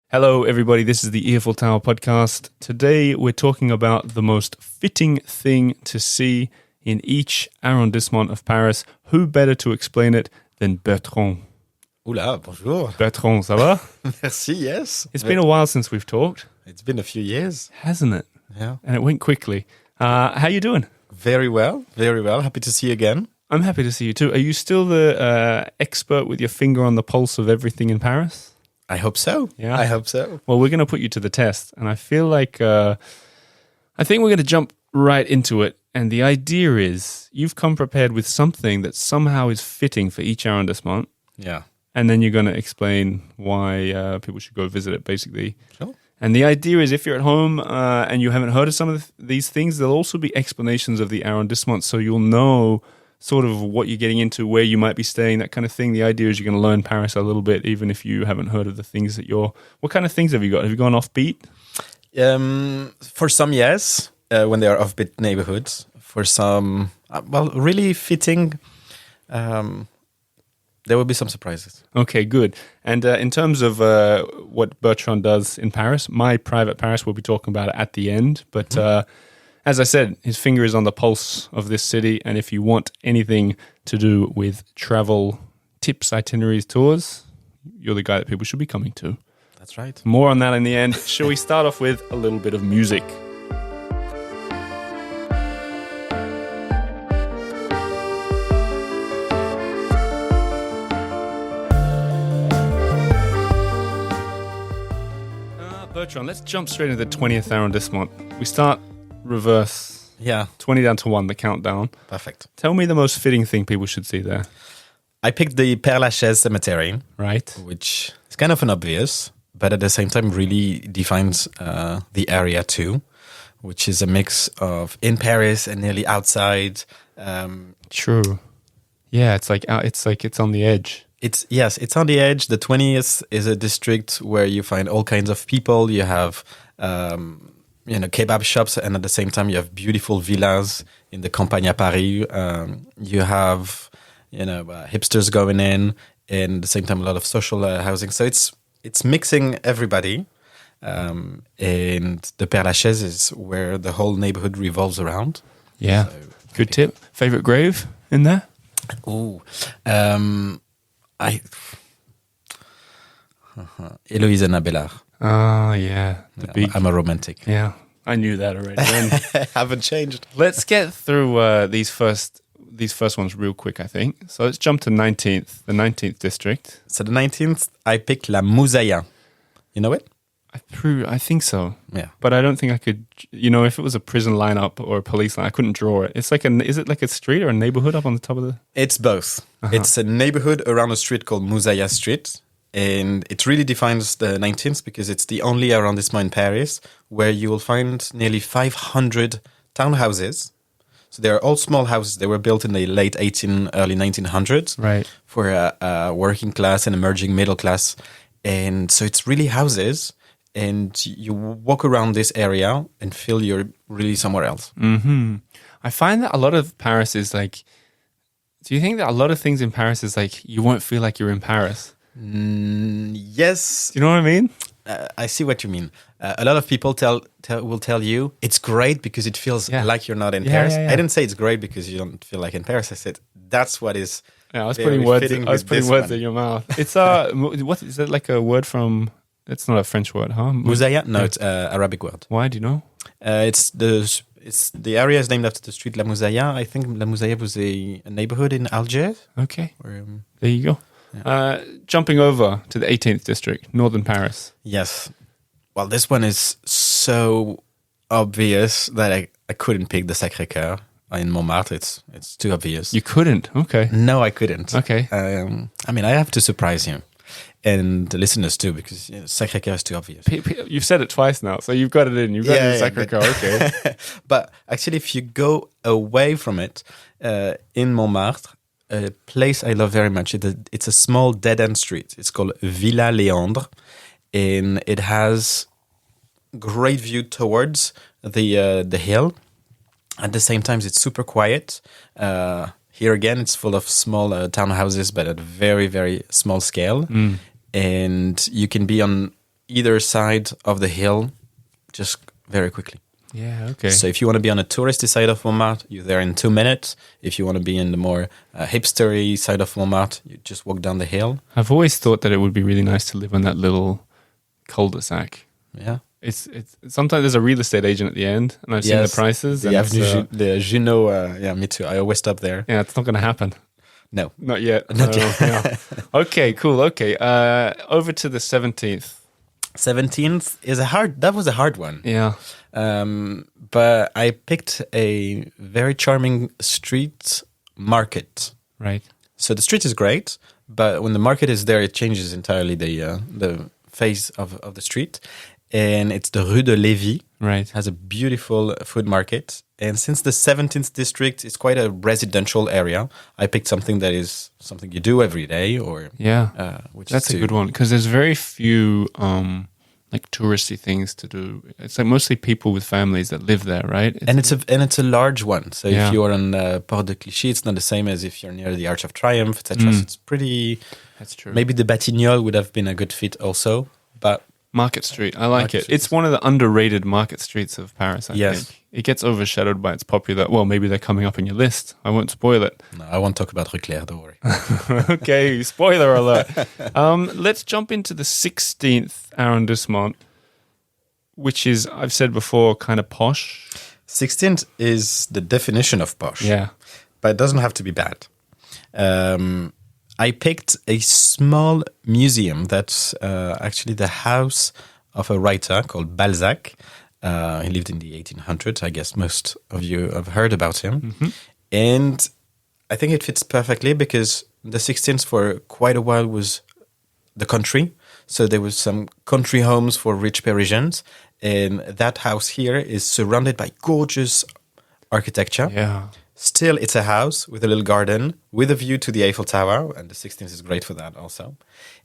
Hello, everybody. This is the Earful Tower podcast. Today, we're talking about the most fitting thing to see in each arrondissement of Paris. Who better to explain it than Bertrand? Oula, bonjour. Bertrand, ça va? Merci, yes. It's been a while since we've talked. It's been a few years. Hasn't it? Yeah. And it went quickly. How you doing? Very well, very well. Happy to see you again. I'm happy to see you too. Are you still the expert with your finger on the pulse of everything in Paris? I hope so. Yeah. I hope so. Well, we're going to put you to the test. And I feel like, I think we're going to jump right into it. And the idea is you've come prepared with something that somehow is fitting for each arrondissement. Yeah. And then you're going to explain why people should go visit it, basically. Sure. And the idea is if you're at home and you haven't heard of some of these things, there'll also be explanations of the arrondissement. So you'll know sort of what you're getting into, where you might be staying, that kind of thing. The idea is you're going to learn Paris a little bit, even if you haven't heard of the things that you're... What kind of things have you got? Have you gone offbeat? For some, yes, when they are offbeat neighborhoods. For some, really fitting, there will be some surprises. Okay, good. And in terms of what Bertrand does in Paris, my private Paris, we'll be talking about it at the end. But as I said, his finger is on the pulse of this city. And if you want anything to do with travel, tips, itineraries, tours, you're the guy that people should be coming to. That's right. More on that in the end. Shall we start off with a little bit of music? Bertrand, let's jump straight into the 20th arrondissement. We start reverse. Yeah. 20 down to 1, the countdown. Perfect. Tell me the most fitting thing people should see there. I picked the Père Lachaise Cemetery. Right. Which is kind of an obvious, but at the same time really defines the area too, which is a mix of in Paris and nearly outside. True. Yeah, it's on the edge. It's on the edge. The 20th is a district where you find all kinds of people. You have, kebab shops, and at the same time, you have beautiful villas in the Campagne à Paris. You have, hipsters going in, and at the same time, a lot of social housing. So it's mixing everybody. And the Père Lachaise is where the whole neighborhood revolves around. Yeah. So, good tip. Favorite grave in there? Oh, Héloïse and Abélard. Oh, yeah. I'm a romantic. Yeah, I knew that already. Haven't changed. Let's get through these first ones real quick, I think. So let's jump to the 19th district. So the 19th, I picked La Moussaïa. You know it? I think so. Yeah. But I don't think I could, if it was a prison lineup or a police line, I couldn't draw it. Is it like a street or a neighborhood up on the top of the... It's both. It's a neighborhood around a street called Moussaïa Street. And it really defines the 19th because it's the only arrondissement in Paris where you will find nearly 500 townhouses. So they're all small houses. They were built in the late early 1900s. Right. For a working class and emerging middle class. And so it's really houses. And you walk around this area and feel you're really somewhere else. Mm-hmm. I find that a lot of Paris is like... Do you think that a lot of things in Paris is like you won't feel like you're in Paris? Yes. Do you know what I mean? I see what you mean. A lot of people will tell you it's great because it feels like you're not in Paris. Yeah. I didn't say it's great because you don't feel like in Paris. I said that's what is. Yeah, I was putting words in your mouth. It's what is it like a word from? It's not a French word, huh? Moussaïa? No, it's an Arabic word. Why? Do you know? It's the area is named after the street La Moussaïa. I think La Moussaïa was a neighborhood in Algiers. Okay, there you go. Yeah. Jumping over to the 18th district, northern Paris. Yes. Well, this one is so obvious that I couldn't pick the Sacré-Cœur in Montmartre. It's too obvious. You couldn't? Okay. No, I couldn't. Okay. I have to surprise you. And the listeners too, because Sacré-Cœur is too obvious. You've said it twice now, so you've got it in. You've got it in Sacré-Cœur, okay. But actually, if you go away from it, in Montmartre, a place I love very much, it's a small dead-end street. It's called Villa Léandre, and it has great view towards the hill. At the same time, it's super quiet. Here again, it's full of small townhouses, but at a very, very small scale. And you can be on either side of the hill just very quickly. Yeah, okay. So if you want to be on a touristy side of Montmartre, you're there in 2 minutes. If you want to be in the more hipstery side of Montmartre, you just walk down the hill. I've always thought that it would be really nice to live on that little cul-de-sac. Yeah. It's sometimes there's a real estate agent at the end, and I've seen the prices. The Avenue the Junot, yeah, me too. I always stop there. Yeah, it's not going to happen. No. Not yet. Not yet. Yeah. Okay, cool. Okay. Over to the 17th. 17th that was a hard one. Yeah. But I picked a very charming street market. Right. So the street is great, but when the market is there, it changes entirely the face of the street. And it's the Rue de Lévis. Right. It has a beautiful food market. And since the 17th district is quite a residential area, I picked something that is something you do every day. Which that's a good one, because there's very few like touristy things to do. It's like mostly people with families that live there, right? It's a large one. So if you're on Port de Clichy, it's not the same as if you're near the Arch of Triumph, etc. So it's pretty. That's true. Maybe the Batignolles would have been a good fit also, but Market Street, I like it. It's one of the underrated market streets of Paris, I think. It gets overshadowed by its popular... Well, maybe they're coming up in your list. I won't spoil it. No, I won't talk about Rue Claire, don't worry. Okay, spoiler alert. Let's jump into the 16th arrondissement, which is, I've said before, kind of posh. 16th is the definition of posh. Yeah. But it doesn't have to be bad. I picked a small museum that's actually the house of a writer called Balzac. He lived in the 1800s. I guess most of you have heard about him. Mm-hmm. And I think it fits perfectly because the 16th for quite a while was the country. So there was some country homes for rich Parisians. And that house here is surrounded by gorgeous architecture. Yeah. Still, it's a house with a little garden with a view to the Eiffel Tower, and the 16th is great for that also.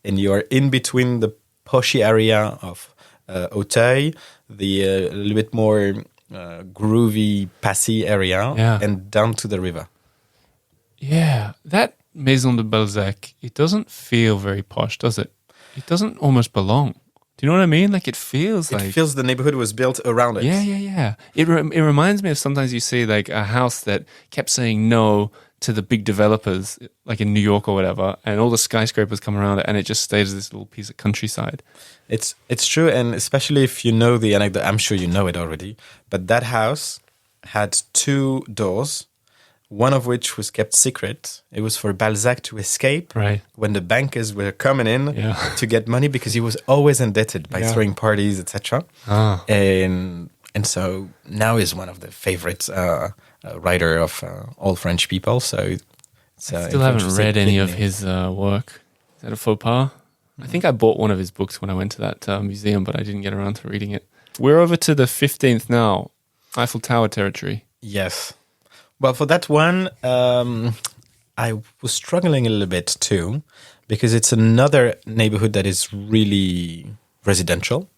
And you are in between the poshy area of Auteuil, the little bit more groovy, Passy area, and down to the river. Yeah, that Maison de Balzac, it doesn't feel very posh, does it? It doesn't almost belong. Do you know what I mean? Like it feels the neighborhood was built around it. Yeah. It reminds me of sometimes you see like a house that kept saying no to the big developers, like in New York or whatever, and all the skyscrapers come around it, and it just stays this little piece of countryside. It's true, and especially if you know the anecdote, I'm sure you know it already, but that house had 2 doors, one of which was kept secret. It was for Balzac to escape when the bankers were coming in to get money, because he was always indebted by throwing parties, etc. And so now he's one of the favorite writer of all French people. So I still haven't read any of his work. Is that a faux pas? I think I bought one of his books when I went to that museum, but I didn't get around to reading it. We're over to the 15th now, Eiffel Tower territory. Yes. Well, for that one, I was struggling a little bit too, because it's another neighborhood that is really residential.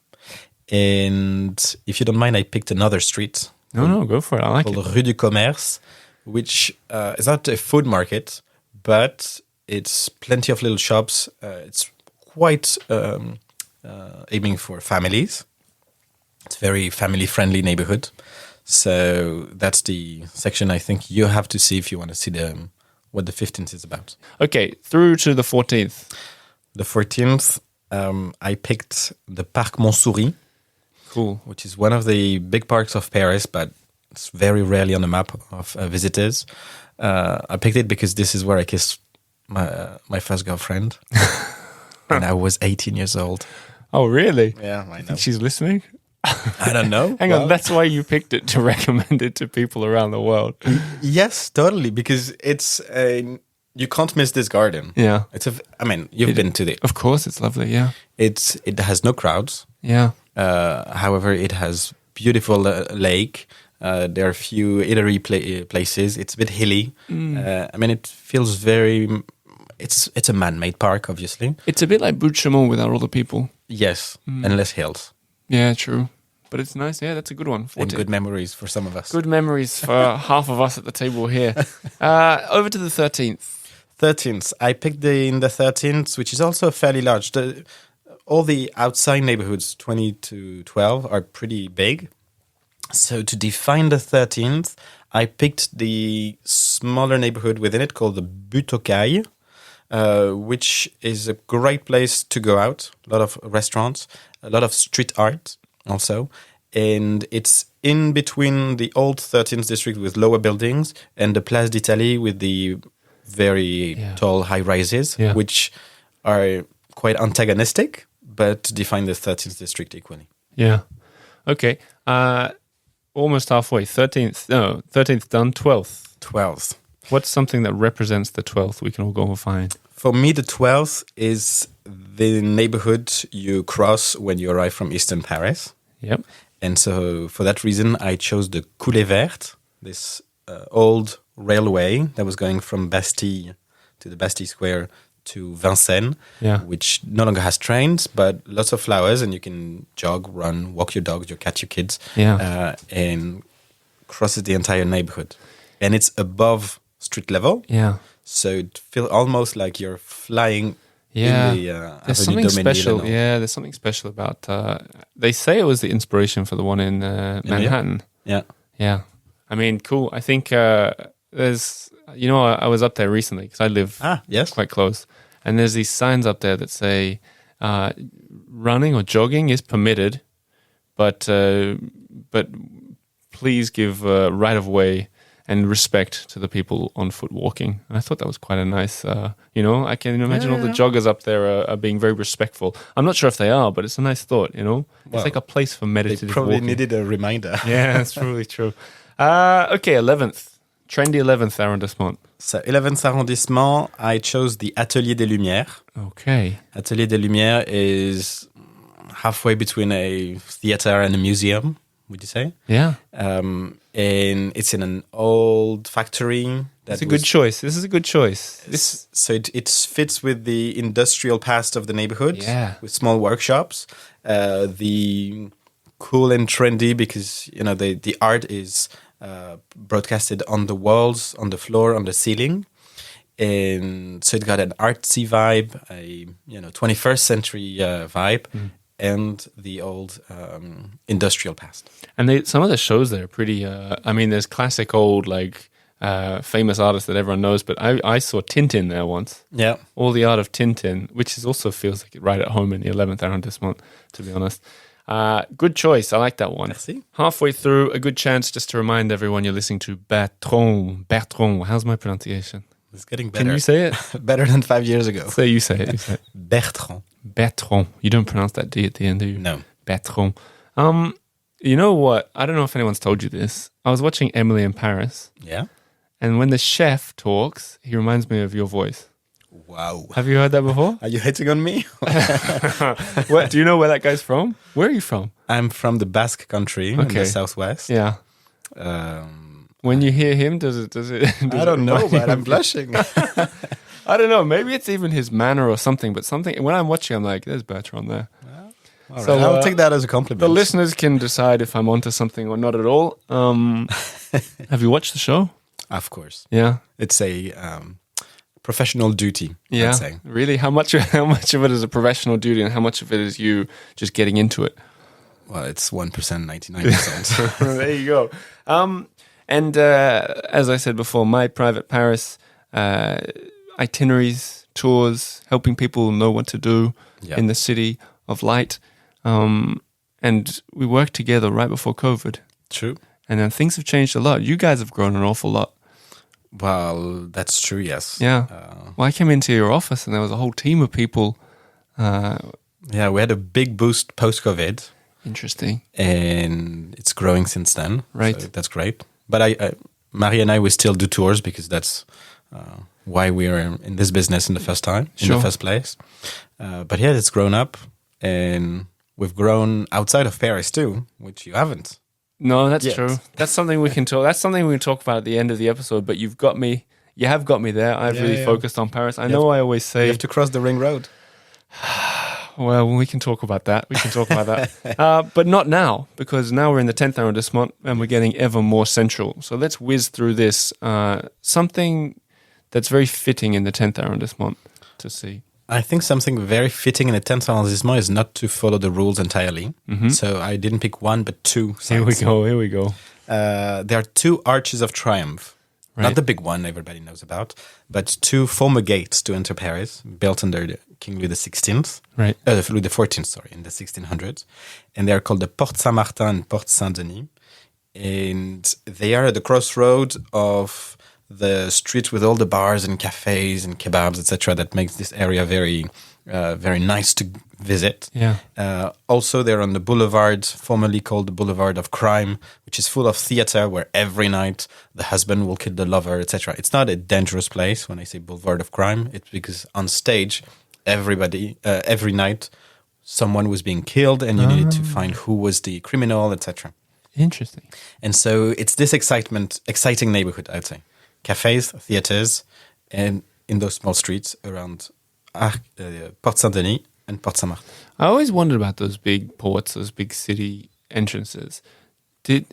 And if you don't mind, I picked another street. No, go for it. I like it. Called Rue du Commerce, which is not a food market, but it's plenty of little shops. It's quite aiming for families. It's a very family-friendly neighborhood. So that's the section I think you have to see if you want to see what the 15th is about. Okay, through to the 14th. The 14th, I picked the Parc Montsouris. Cool. Which is one of the big parks of Paris, but it's very rarely on the map of visitors. I picked it because this is where I kissed my first girlfriend. And I was 18 years old. Oh, really? Yeah, I know. Think she's listening? I don't know. Hang on, that's why you picked it, to recommend it to people around the world. Yes, totally, because it's you can't miss this garden. Yeah. You've been to it. Of course, it's lovely, yeah. It has no crowds. Yeah. However, it has beautiful lake. There are a few eatery places. It's a bit hilly. It feels very... It's a man-made park, obviously. It's a bit like Brut-Chaumont without all the people. Yes, and less hills. Yeah, true. But it's nice. Yeah, that's a good one. And good memories for some of us. Good memories for half of us at the table here. Over to the 13th. 13th. I picked in the 13th, which is also fairly large. all the outside neighborhoods, 20 to 12, are pretty big. So to define the 13th, I picked the smaller neighborhood within it called the Butte-aux-Cailles, which is a great place to go out. A lot of restaurants, a lot of street art also. And it's in between the old 13th district with lower buildings and the Place d'Italie with the very tall high rises, which are quite antagonistic, but define the 13th district equally. Yeah. Okay. Almost halfway. 13th done, 12th. 12th. What's something that represents the 12th we can all go and find? For me, the 12th is the neighborhood you cross when you arrive from Eastern Paris. Yep. And so for that reason, I chose the Coulée Verte, this old railway that was going from Bastille to the Bastille Square to Vincennes, which no longer has trains, but lots of flowers, and you can jog, run, walk your dogs, your cat, your kids, and crosses the entire neighborhood. And it's above street level, so it feels almost like you're flying in the there's something special. Yeah, there's something special about. They say it was the inspiration for the one in Manhattan. Yeah. I mean, cool. I think there's. I was up there recently because I live quite close, and there's these signs up there that say running or jogging is permitted, but please give right of way and respect to the people on foot walking. And I thought that was quite a nice, I can imagine all the joggers up there are being very respectful. I'm not sure if they are, but it's a nice thought, Well, it's like a place for meditative They probably walking. needed a reminder. Yeah, that's probably true. Okay, 11th. Trendy 11th arrondissement. So 11th arrondissement, I chose the Atelier des Lumières. Okay. Atelier des Lumières is halfway between a theater and a museum, would you say? Yeah. And it's in an old factory. That's a good choice. This is a good choice. So it fits with the industrial past of the neighborhood. Yeah. With small workshops. The cool and trendy because, the art is broadcasted on the walls, on the floor, on the ceiling. And so it got an artsy vibe, a 21st century vibe. And the old industrial past. And some of the shows there are pretty, there's classic old, famous artists that everyone knows, but I saw Tintin there once. Yeah. All the art of Tintin, which also feels like right at home in the 11th arrondissement, to be honest. Good choice. I like that one. Merci. Halfway through, a good chance just to remind everyone you're listening to Bertrand. Bertrand. How's my pronunciation? It's getting better. Can you say it? Better than 5 years ago. You say it. Bertrand. Bertrand. You don't pronounce that D at the end, do you? No. Bertrand. You know what? I don't know if anyone's told you this. I was watching Emily in Paris. Yeah. And when the chef talks, he reminds me of your voice. Wow. Have you heard that before? Are you hitting on me? Do you know where that guy's from? Where are you from? I'm from the Basque country in the southwest. Yeah. When you hear him, does it I don't know, but I'm blushing. I don't know. Maybe it's even his manner or something. But when I'm watching, I'm like, "There's Bertrand there." All right. So I'll take that as a compliment. The listeners can decide if I'm onto something or not at all. Have you watched the show? Of course. Yeah. It's a professional duty. Yeah. I'd say. Really? How much of it is a professional duty, and how much of it is you just getting into it? Well, it's 1%, 99%. There you go. And as I said before, my private Paris itineraries, tours, helping people know what to do in the city of light. And we worked together right before COVID. True. And then things have changed a lot. You guys have grown an awful lot. Well, that's true, yes. Yeah. Well, I came into your office and there was a whole team of people. Yeah, we had a big boost post-COVID. Interesting. And it's growing since then. Right. So that's great. But Marie and I, we still do tours because that's why we are in this business in the first time, in the first place. But yeah, it's grown up. And we've grown outside of Paris too, which you haven't. No, that's true. That's something we can talk. That's something we can talk about at the end of the episode. But you've got me. You have got me there. I've really focused on Paris. I always say you have to cross the ring road. Well, we can talk about that. But not now, because now we're in the 10th arrondissement and we're getting ever more central. So let's whiz through this. Something that's very fitting in the 10th arrondissement to see. I think something very fitting in the 10th arrondissement is not to follow the rules entirely. So I didn't pick one, but two sites. Here we go. There are two arches of triumph. Right. Not the big one everybody knows about, but two former gates to enter Paris, built under King Louis XVI. Right. Louis XIV, sorry, in the 1600s. And they are called the Porte Saint-Martin and Porte Saint-Denis. And they are at the crossroad of the street with all the bars and cafes and kebabs, etc., that makes this area very, very nice to visit. Yeah. Also, they're on the boulevard, formerly called the Boulevard of Crime, which is full of theater where every night the husband will kill the lover, etc. It's not a dangerous place when I say Boulevard of Crime. It's because on stage, every night, someone was being killed and you needed to find who was the criminal, etc. Interesting. And so it's this exciting neighborhood, I'd say. Cafes, theaters, and in those small streets around Porte Saint-Denis and Porte Saint-Martin. I always wondered about those big ports, those big city entrances. Do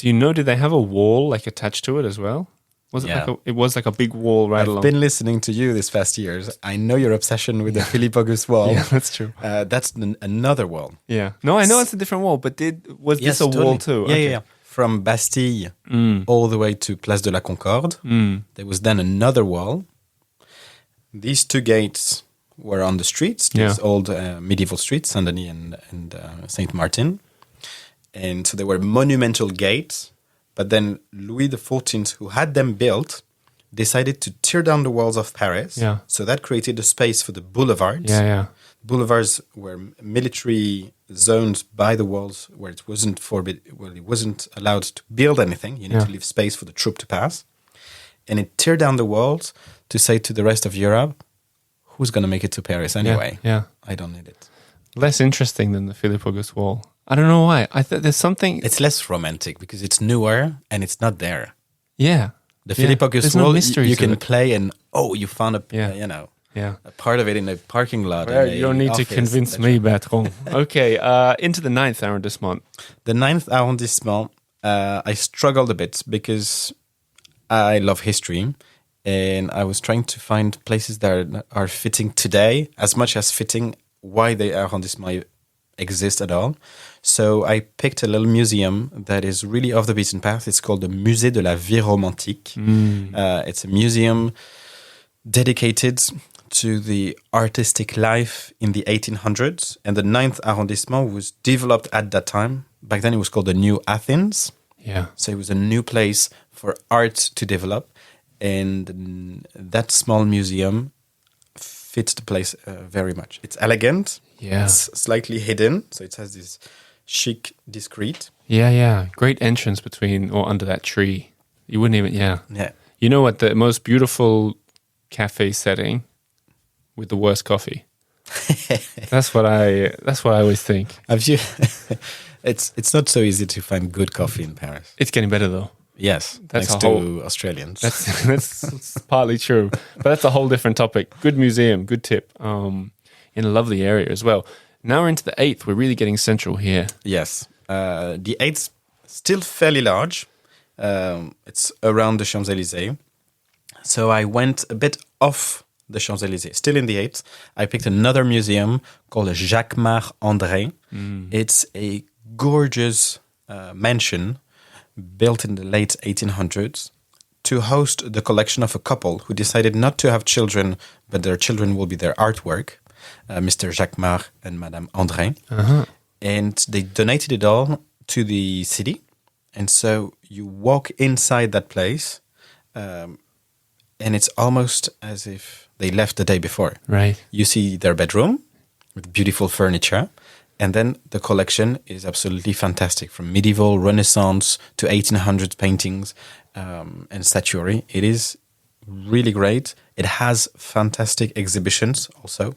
you know, did they have a wall like attached to it as well? Was it it was like a big wall along? I've been listening to you these past years. I know your obsession with the Philippe Auguste wall. Yeah, that's true. That's another wall. Yeah. No, I know it's a different wall, but was this a wall too? Yeah, yeah. From Bastille all the way to Place de la Concorde. There was then another wall. These two gates were on the streets, these old medieval streets, Saint-Denis and Saint-Martin. And so they were monumental gates. But then Louis XIV, who had them built, decided to tear down the walls of Paris. Yeah. So that created a space for the boulevards. Yeah, yeah. Boulevards were military zones by the walls where it wasn't it wasn't allowed to build anything. You need to leave space for the troop to pass. And it tear down the walls to say to the rest of Europe, who's going to make it to Paris anyway? Yeah. I don't need it. Less interesting than the Philippe Auguste wall. I don't know why. I thought there's something... It's less romantic because it's newer and it's not there. Yeah. The Philippe Auguste no wall, mystery you can it. play and, you found a part of it in a parking lot. Well, you don't need to convince me, Bertrand. Okay, into the 9th arrondissement. The 9th arrondissement, I struggled a bit because I love history and I was trying to find places that are fitting today as much as fitting why the arrondissement exists at all. So I picked a little museum that is really off the beaten path. It's called the Musée de la Vie Romantique. It's a museum dedicated to the artistic life in the 1800s. And the 9th arrondissement was developed at that time. Back then it was called the New Athens. Yeah. So it was a new place for art to develop. And that small museum fits the place very much. It's elegant. Yeah. It's slightly hidden. So it has this chic, discreet. Yeah, yeah. Great entrance between or under that tree. You wouldn't even, Yeah. You know what? The most beautiful cafe setting with the worst coffee. That's what I always think. Have you? It's not so easy to find good coffee in Paris. It's getting better though. Yes, That's thanks to Australians. That's partly true, but that's a whole different topic. Good museum, good tip. In a lovely area as well. Now we're into the 8th. We're really getting central here. Yes, the 8th still fairly large. It's around the Champs-Élysées. So I went a bit off the Champs-Élysées. Still in the 8th, I picked another museum called Jacquemart André. It's a gorgeous mansion built in the late 1800s to host the collection of a couple who decided not to have children, but their children will be their artwork, Mr. Jacquemart and Madame André. And they donated it all to the city. And so you walk inside that place, and it's almost as if they left the day before. Right. You see their bedroom with beautiful furniture. And then the collection is absolutely fantastic, from medieval, Renaissance to 1800s paintings and statuary. It is really great. It has fantastic exhibitions also,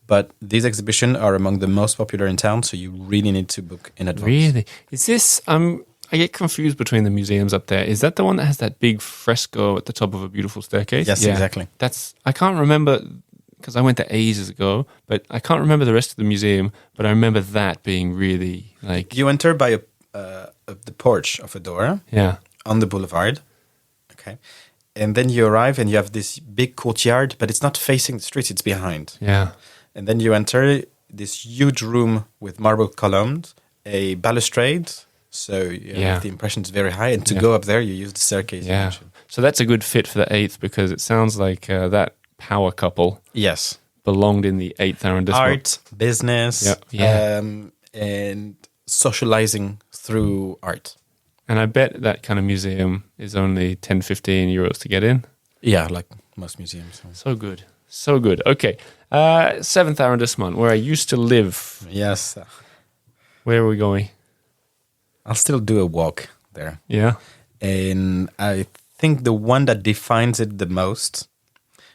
but these exhibitions are among the most popular in town, so you really need to book in advance. Really? Is this... I get confused between the museums up there. Is that the one that has that big fresco at the top of a beautiful staircase? Yes, exactly. I can't remember... because I went there ages ago, but I can't remember the rest of the museum, but I remember that being really like... You enter by the porch of a door Yeah. on the boulevard, okay? And then you arrive and you have this big courtyard, but it's not facing the street, it's behind. Yeah. And then you enter this huge room with marble columns, a balustrade. So you have the impression it's very high. And to go up there, you use the staircase. Yeah. So that's a good fit for the 8th because it sounds like that power couple Yes. belonged in the 8th arrondissement. Art, business, and socializing through art. And I bet that kind of museum is only 10, 15 euros to get in. Yeah, like most museums. So good. So good. Okay. 7th arrondissement, where I used to live. Yes. Where are we going? I'll still do a walk there. Yeah. And I think the one that defines it the most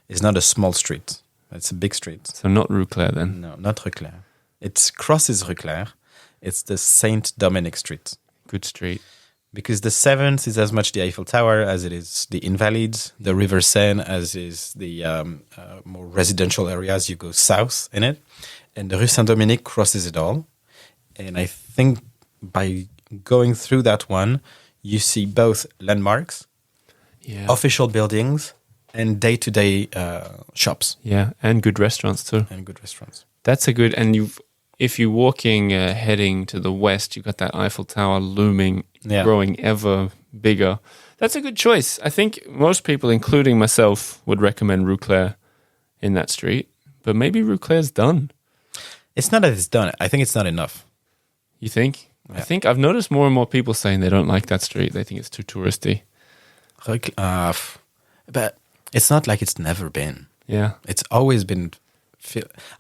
is not a small street. It's a big street. So not Rue Claire then? No, not Rue Claire. It crosses Rue Claire. It's the Saint Dominic Street. Good street. Because the 7th is as much the Eiffel Tower as it is the Invalides, the River Seine as is the more residential areas. You go south in it. And the Rue Saint-Dominique crosses it all. And I think by going through that one, you see both landmarks, official buildings, and day-to-day shops. Yeah, and good restaurants too. And good restaurants. That's a good... And if you're walking, heading to the west, you've got that Eiffel Tower looming, growing ever bigger. That's a good choice. I think most people, including myself, would recommend Rue Claire in that street. But maybe Rue Claire's done. It's not that it's done. I think it's not enough. You think? Yeah. I think I've noticed more and more people saying they don't like that street. They think it's too touristy. But it's not like it's never been. Yeah. It's always been...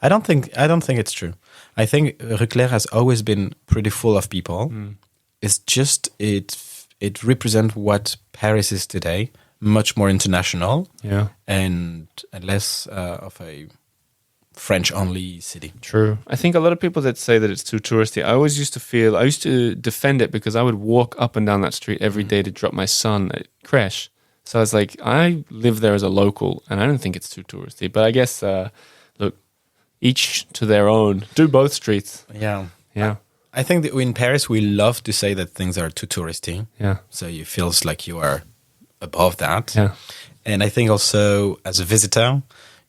I don't think it's true. I think Rue Claire has always been pretty full of people. It's just it represents what Paris is today, much more international, and less of a French-only city. True. I think a lot of people that say that it's too touristy, I used to defend it because I would walk up and down that street every day to drop my son at creche. So I was like, I live there as a local, and I don't think it's too touristy. But I guess, look, each to their own. Do both streets. Yeah. Yeah. I think that in Paris, we love to say that things are too touristy. Yeah. So you feel like you are above that. Yeah. And I think also as a visitor,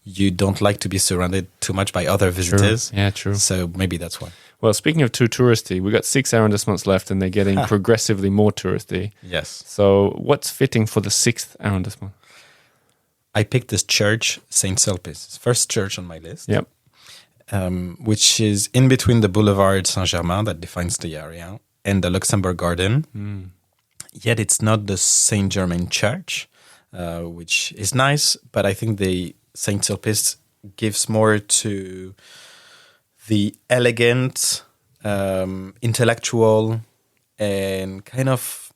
you don't like to be surrounded too much by other visitors. True. Yeah, true. So maybe that's why. Well, speaking of too touristy, we've got 6 arrondissements left and they're getting progressively more touristy. Yes. So what's fitting for the 6th arrondissement? I picked this church, Saint Sulpice, first church on my list. Yep. Which is in between the Boulevard Saint-Germain that defines the area and the Luxembourg Garden. Yet it's not the Saint-Germain Church, which is nice, but I think the Saint Sulpice gives more to the elegant, intellectual, and kind of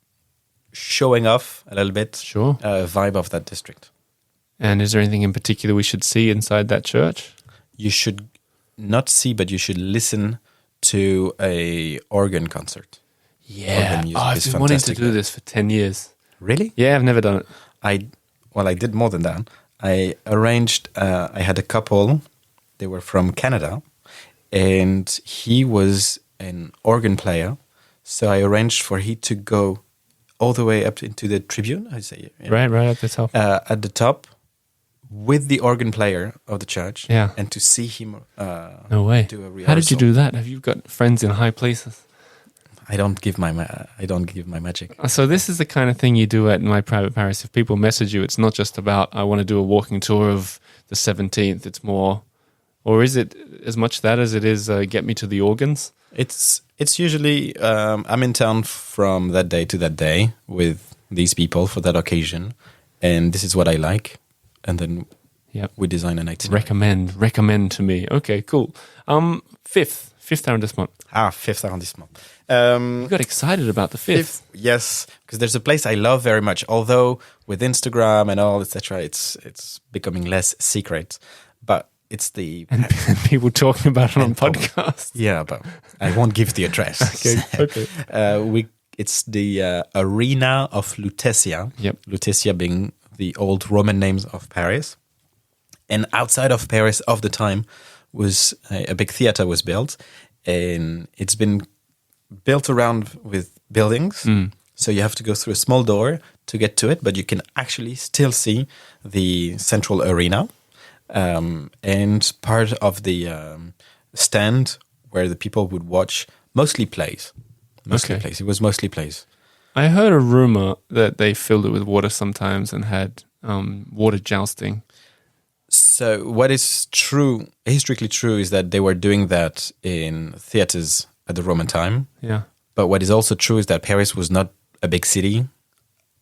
showing off a little bit vibe of that district. And is there anything in particular we should see inside that church? You should not see, but you should listen to a organ concert. Yeah, I've been wanting to do this for 10 years. Really? Yeah, I've never done it. I did more than that. I arranged, I had a couple, they were from Canada, and he was an organ player. So I arranged for he to go all the way up into the tribune, I say. Right at the top. At the top, with the organ player of the church, and to see him no way. do a rehearsal. How did you do that? Have you got friends in high places? I don't give my magic. So this is the kind of thing you do at My Private Paris. If people message you, it's not just about, I want to do a walking tour of the 17th. It's more, or is it as much that as it is get me to the organs? It's usually, I'm in town from that day to that day with these people for that occasion. And this is what I like. And then we design an itinerary. Recommend to me. Okay, cool. Fifth arrondissement. Fifth arrondissement. You got excited about the fifth. Yes, because there's a place I love very much. Although with Instagram and all, etc., it's becoming less secret. But it's the and people talking about it on podcasts. Yeah, but I won't give the address. Okay. It's the Arena of Lutetia. Yep. Lutetia being the old Roman names of Paris. And outside of Paris of the time was a big theater was built, and it's been built around with buildings So you have to go through a small door to get to it, but you can actually still see the central arena and part of the stand where the people would watch mostly plays. It was mostly plays. I heard a rumor that they filled it with water sometimes and had water jousting. So what is true, historically true, is that they were doing that in theaters at the Roman time. Yeah. But what is also true is that Paris was not a big city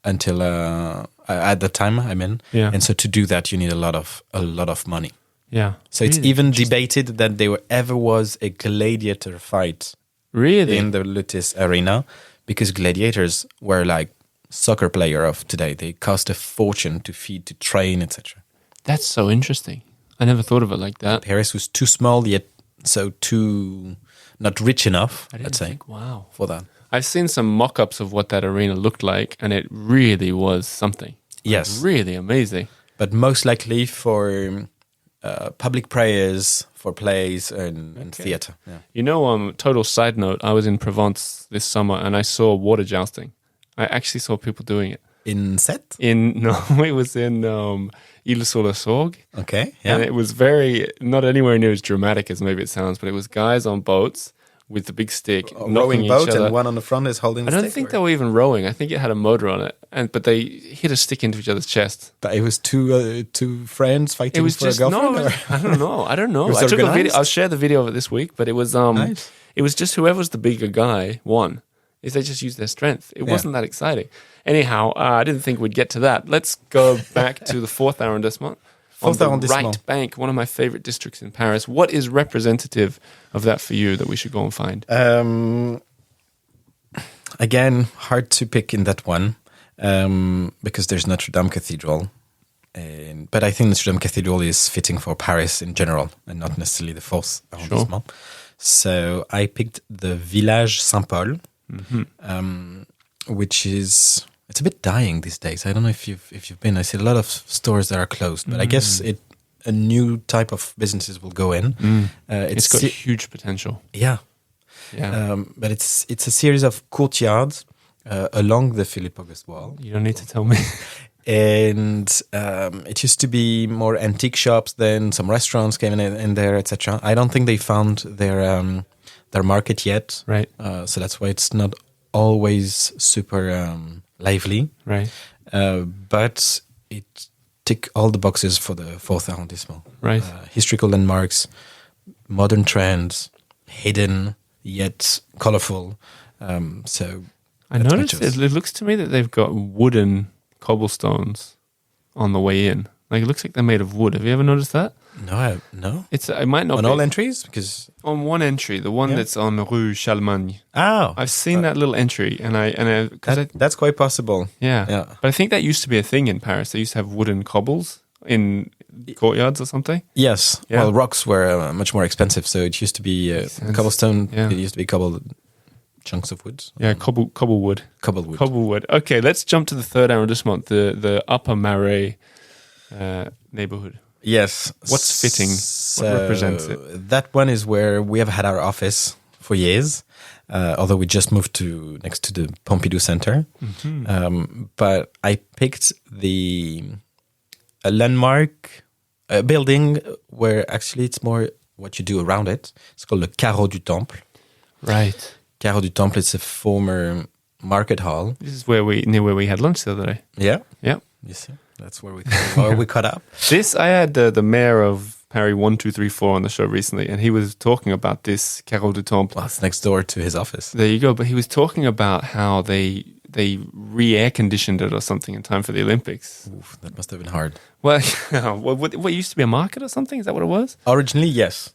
until at the time, I mean. Yeah. And so to do that, you need a lot of money. Yeah. So it's even debated that there ever was a gladiator fight in the Lutis arena, because gladiators were like soccer player of today. They cost a fortune to feed, to train, etc. That's so interesting. I never thought of it like that. Paris was too small, yet too not rich enough, let's say. Wow. For that. I've seen some mock-ups of what that arena looked like, and it really was something. Yes. Really amazing. But most likely for public prayers, for plays and theatre. Yeah. You know, total side note, I was in Provence this summer and I saw water jousting. I actually saw people doing it. In Sète? No, it was in Ile-sur-le-Sorgue. Okay, yeah. And it was not anywhere near as dramatic as maybe it sounds, but it was guys on boats with the big stick, rowing boat, and one on the front is holding the stick. I don't think they were even rowing. I think it had a motor on it, but they hit a stick into each other's chest. But it was two friends fighting for a girlfriend? I don't know. It was I took a organized? video. I'll share the video of it this week. But it was Nice. It was just whoever's the bigger guy won. Is they just used their strength. It wasn't that exciting. Anyhow, I didn't think we'd get to that. Let's go back to the 4th arrondissement. On the right bank, one of my favorite districts in Paris. What is representative of that for you that we should go and find? Again, hard to pick in that one because there's Notre Dame Cathedral. But I think Notre Dame Cathedral is fitting for Paris in general and not necessarily the 4th arrondissement. Sure. So I picked the Village Saint-Paul, which is... It's a bit dying these days. I don't know if you've been. I see a lot of stores that are closed, but I guess a new type of businesses will go in. It's got huge potential. Yeah. But it's a series of courtyards along the Philippe Auguste wall. You don't need to tell me. And it used to be more antique shops. Then some restaurants came in there, etc. I don't think they found their market yet. Right. So that's why it's not always super lively. Right. But it tick all the boxes for the 4th arrondissement. Right. Historical landmarks, modern trends, hidden yet colorful. So I noticed it looks to me that they've got wooden cobblestones on the way in. Like it looks like they're made of wood. Have you ever noticed that? No. It might not on be. All entries, because on one entry, the one that's on Rue Charlemagne. Oh, I've seen that little entry, and that's quite possible. Yeah. But I think that used to be a thing in Paris. They used to have wooden cobbles in courtyards or something. Yes. Yeah. Well, rocks were much more expensive, so it used to be cobblestone. Yeah. It used to be cobbled chunks of wood. Yeah, cobblewood. Cobblewood. Okay, let's jump to the 3rd arrondissement, the Upper Marais neighbourhood. Yes. What's fitting? What represents it? That one is where we have had our office for years, although we just moved to next to the Pompidou Center. But I picked a landmark building where actually it's more what you do around it. It's called the Carreau du Temple. Right. Carreau du Temple is a former market hall. This is where we had lunch the other day. Yeah. Yeah. You see, that's where we caught up. I had the mayor of Paris 1234 on the show recently, and he was talking about this Carreau du Temple. Well, it's next door to his office. There you go. But he was talking about how they re-air conditioned it or something in time for the Olympics. Oof, that must have been hard. Well, what used to be a market or something? Is that what it was? Originally, yes.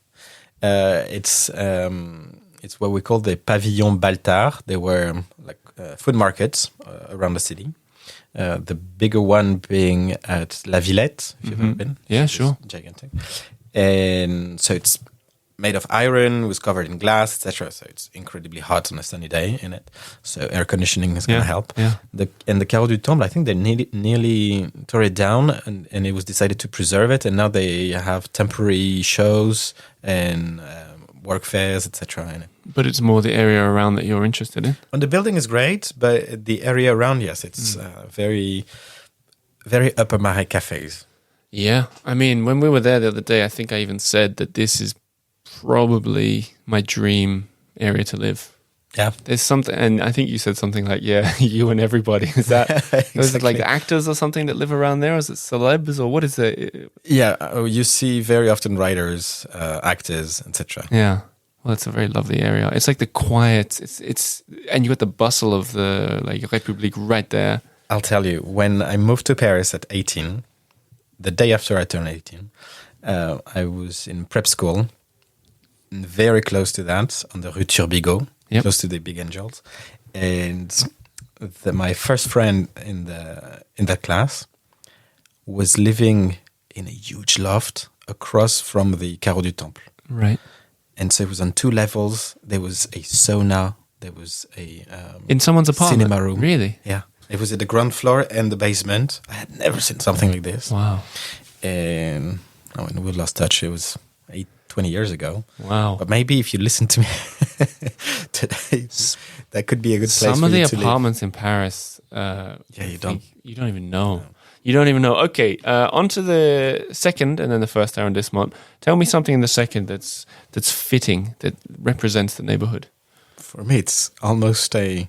It's what we call the Pavillon Baltard. They were like food markets around the city. The bigger one being at La Villette, if you've ever been. Yeah, sure. Gigantic. And so it's made of iron, was covered in glass, etc. So it's incredibly hot on a sunny day in it. So air conditioning is going to help. Yeah. The Carreau du Temple, I think they nearly tore it down, and it was decided to preserve it. And now they have temporary shows and work fairs, etc. in it. But it's more the area around that you're interested in. And the building is great, but the area around, yes, it's very, very upper Marais cafes. Yeah. I mean, when we were there the other day, I think I even said that this is probably my dream area to live. Yeah. There's something, and I think you said something like, yeah, you and everybody. Is that, Exactly. is it like actors or something that live around there? Or is it celebs or what is it? Yeah, you see very often writers, actors, etc. Yeah. Well, it's a very lovely area. It's like the quiet, it's, and you got the bustle of the like République right there. I'll tell you, when I moved to Paris at 18, the day after I turned 18, I was in prep school, very close to that, on the Rue Turbigo, close to the Big Angels. And my first friend in that class was living in a huge loft across from the Carreau du Temple. Right. And so it was on 2 levels. There was a sauna. There was a in someone's apartment. Cinema room. Really? Yeah. It was at the ground floor and the basement. I had never seen something like this. Wow. And when we lost touch, it was 20 years ago. Wow. But maybe if you listen to me today, that could be a good place Some for of the you to apartments in Paris, you don't even know. No. You don't even know. Okay, on to the second and then the first arrondissement. Tell me something in the second that's fitting, that represents the neighborhood. For me, it's almost a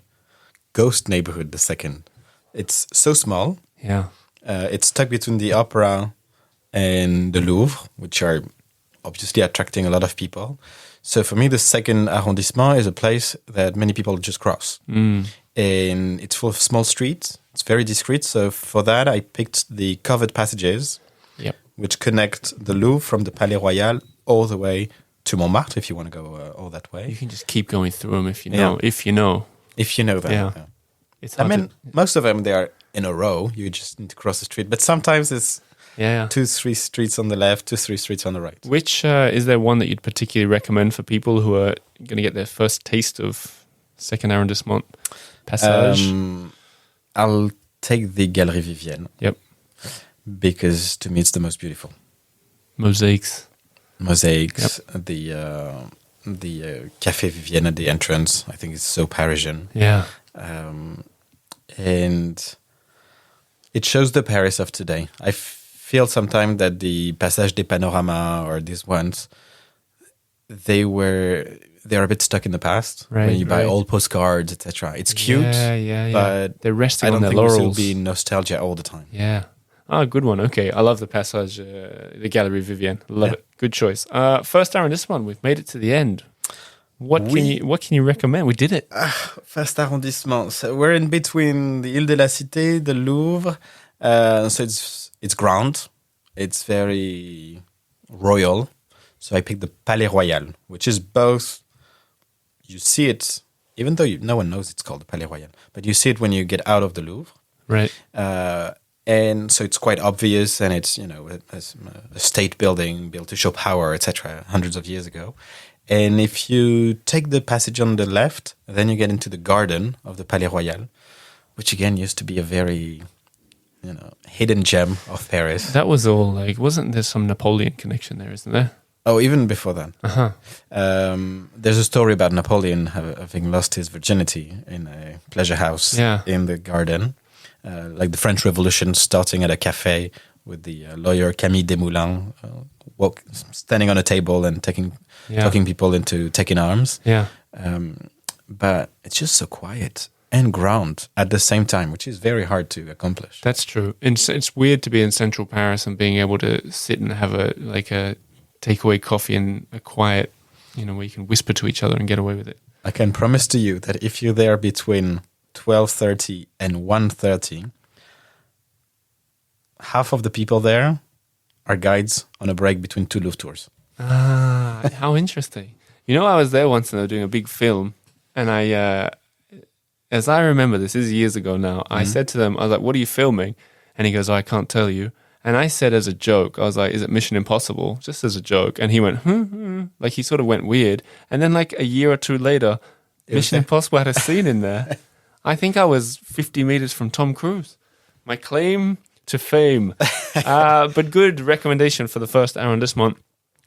ghost neighborhood, the second. It's so small. Yeah. It's stuck between the Opera and the Louvre, which are obviously attracting a lot of people. So for me, the second arrondissement is a place that many people just cross. And it's full of small streets. It's very discreet. So for that, I picked the covered passages, which connect the Louvre from the Palais Royal all the way to Montmartre, if you want to go all that way. You can just keep going through them if you know. Yeah. If you know. If you know that. Yeah. It's most of them, they are in a row. You just need to cross the street. But sometimes it's 2-3 streets on the left, 2-3 streets on the right. Which is there one that you'd particularly recommend for people who are going to get their first taste of second arrondissement passage? I'll take the Galerie Vivienne. Yep. Because to me it's the most beautiful. Mosaics. Yep. The Café Vivienne at the entrance, I think it's so Parisian. Yeah. And it shows the Paris of today. I feel sometimes that the Passage des Panoramas or these ones, they're a bit stuck in the past. Right, when you buy old postcards, etc. It's cute, but they're resting I don't on their think laurels. this will be nostalgia all the time. Yeah. Oh, good one. Okay, I love the Passage, the Galerie Vivienne. Love it. Good choice. First arrondissement, we've made it to the end. What can you recommend? We did it. First arrondissement. So we're in between the Ile de la Cité, the Louvre. So it's ground. It's very royal. So I picked the Palais Royal, which is both. You see it, even though no one knows it's called the Palais Royal, but you see it when you get out of the Louvre. Right. And so it's quite obvious, and it's a state building built to show power, etc. Hundreds of years ago. And if you take the passage on the left, then you get into the garden of the Palais Royal, which again used to be a very, hidden gem of Paris. That was all wasn't there some Napoleon connection there, isn't there? Oh, even before that. Uh-huh. There's a story about Napoleon having lost his virginity in a pleasure house in the garden. Like the French Revolution starting at a cafe with the lawyer Camille Desmoulins standing on a table and talking people into taking arms. Yeah. But it's just so quiet and ground at the same time, which is very hard to accomplish. That's true. It's weird to be in central Paris and being able to sit and have a takeaway coffee in a quiet, where you can whisper to each other and get away with it. I can promise to you that if you're there between 12:30 and 1:30, half of the people there are guides on a break between 2 Louvre tours. Ah, how interesting. I was there once and they were doing a big film, and as I remember, this is years ago now, I said to them, I was like, what are you filming? And he goes, I can't tell you. And I said as a joke, I was like, is it Mission Impossible? Just as a joke. And he went, like he sort of went weird. And then like a year or two later, Mission Impossible had a scene in there. I think I was 50 meters from Tom Cruise. My claim to fame. But good recommendation for the first arrondissement.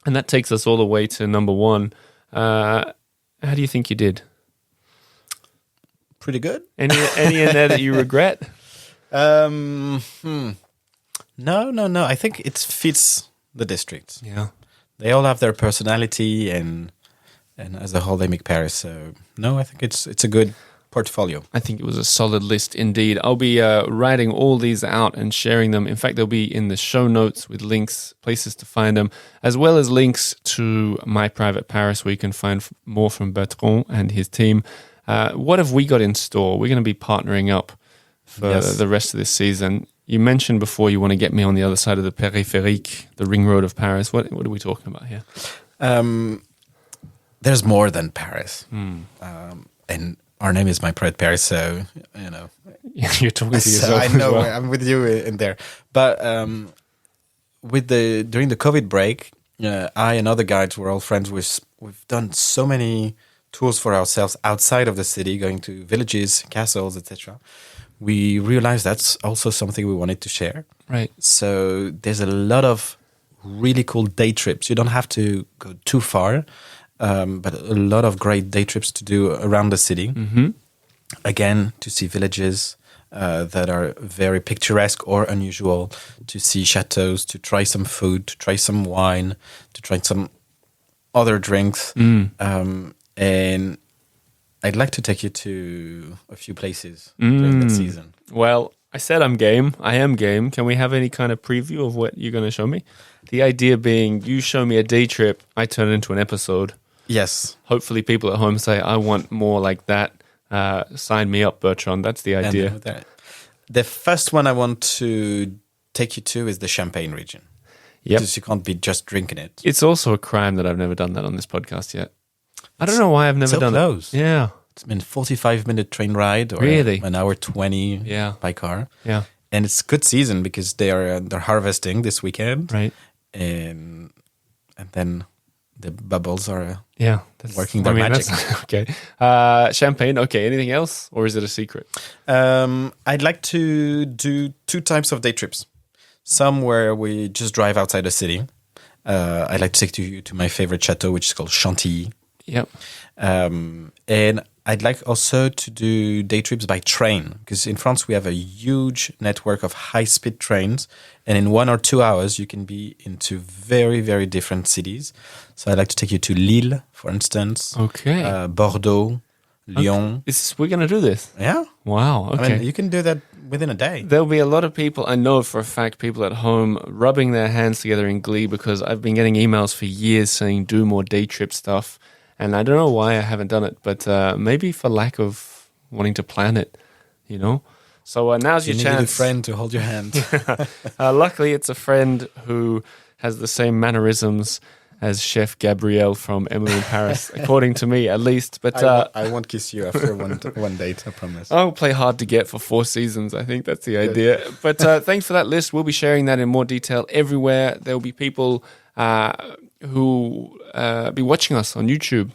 And that takes us all the way to number 1. How do you think you did? Pretty good. Any in there that you regret? No. I think it fits the district. Yeah. They all have their personality, and as a whole, they make Paris. So no, I think it's a good portfolio. I think it was a solid list indeed. I'll be writing all these out and sharing them. In fact, they'll be in the show notes with links, places to find them, as well as links to My Private Paris, where you can find more from Bertrand and his team. What have we got in store? We're going to be partnering up for the rest of this season. You mentioned before you want to get me on the other side of the périphérique, the ring road of Paris. What are we talking about here? There's more than Paris. And our name is My Private Paris, so, you know. You're talking to yourself. I know, as well. I'm with you in there. But during the COVID break, I and other guides were all friends. We've done so many tours for ourselves outside of the city, going to villages, castles, etc. We realized that's also something we wanted to share. Right. So there's a lot of really cool day trips. You don't have to go too far, but a lot of great day trips to do around the city. Mm-hmm. Again, to see villages that are very picturesque or unusual, to see chateaux, to try some food, to try some wine, to try some other drinks. And I'd like to take you to a few places during that season. Well, I said I'm game. I am game. Can we have any kind of preview of what you're going to show me? The idea being you show me a day trip, I turn it into an episode. Yes. Hopefully people at home say, I want more like that. Sign me up, Bertrand. That's the idea. The first one I want to take you to is the Champagne region. Yep. Because you can't be just drinking it. It's also a crime that I've never done that on this podcast yet. I don't know why I've never done close. it. Yeah. It's been a 45-minute train ride or Really? an hour 20 by car. Yeah. And it's good season because they're harvesting this weekend. Right. And then the bubbles are that's working their magic. Okay. Champagne. Okay. Anything else? Or is it a secret? I'd like to do 2 types of day trips. Some where we just drive outside the city. I'd like to take you to my favorite chateau, which is called Chantilly. Yep. And I'd like also to do day trips by train, because in France we have a huge network of high-speed trains, and in 1 or 2 hours you can be into very, very different cities. So I'd like to take you to Lille, for instance. Okay. Bordeaux, Lyon. We're going to do this? Yeah. Wow. Okay. I mean, you can do that within a day. There'll be a lot of people, I know for a fact, people at home rubbing their hands together in glee, because I've been getting emails for years saying do more day trip stuff. And I don't know why I haven't done it, but maybe for lack of wanting to plan it, you know? So now's your you chance. You need a friend to hold your hand. Luckily, it's a friend who has the same mannerisms as Chef Gabrielle from Emily in Paris, according to me, at least. But I won't kiss you after one date, I promise. I'll play hard to get for 4 seasons. I think that's the idea. But thanks for that list. We'll be sharing that in more detail everywhere. There'll be people who be watching us on YouTube.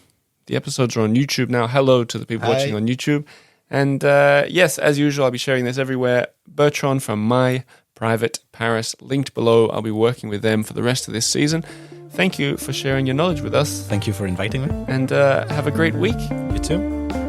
The episodes are on YouTube now. Hello to the people watching on YouTube. And yes, as usual, I'll be sharing this everywhere. Bertrand from My Private Paris, linked below. I'll be working with them for the rest of this season. Thank you for sharing your knowledge with us. Thank you for inviting me. And have a great week. You too.